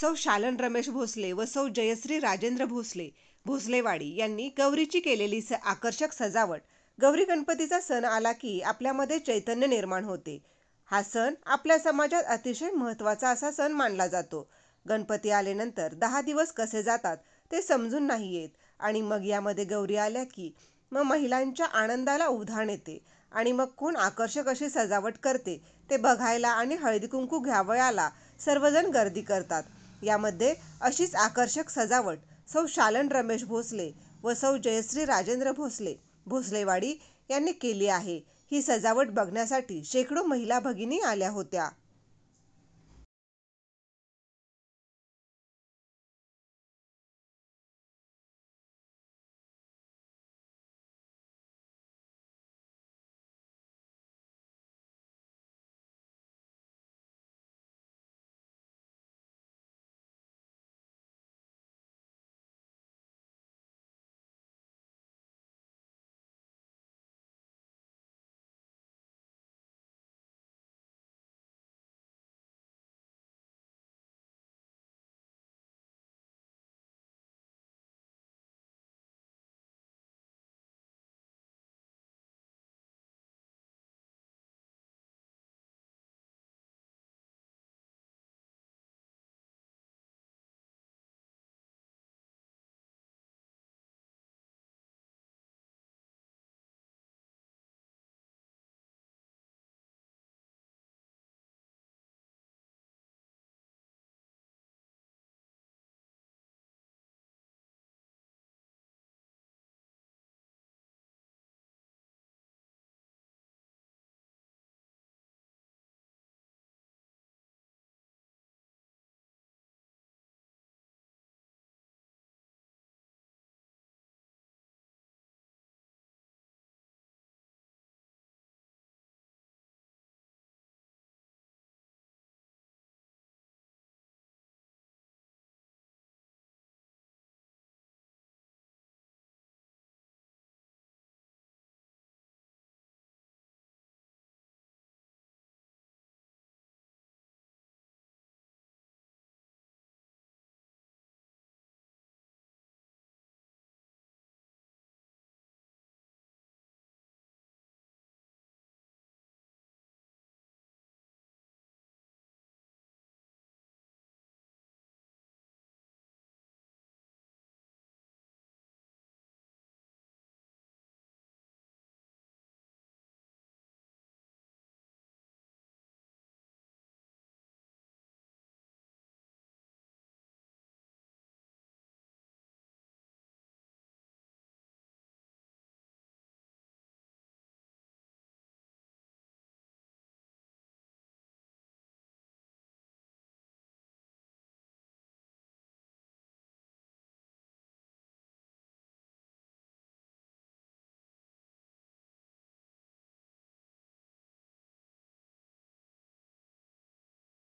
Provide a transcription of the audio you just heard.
सौ शालन रमेश भोसले व सौ जयश्री राजेंद्र भोसले भोसलेवाडी यांनी गौरीची केलेली आकर्षक सजावट. गौरी गणपतीचा सण आला की आपल्यामध्ये चैतन्य निर्माण होते. हा सण आपल्या समाजात अतिशय महत्त्वाचा असा सण मानला जातो. गणपती आल्यानंतर 10 दिवस कसे जातात ते समजून नाही येत आणि मग यामध्ये गौरी आल्या की मग महिलांच्या आनंदाला उधाण येते आणि मग कोण आकर्षक अशी सजावट करते ते बघायला आणि हळदी कुंकू घ्यावयाला सर्वजण गर्दी करतात. यामध्ये अशीच आकर्षक सजावट सौ शालन रमेश भोसले व सौ जयश्री राजेंद्र भोसले भोसलेवाडी यांनी केली आहे. ही सजावट बघण्यासाठी शेकडो महिला भगिनी आल्या होत्या.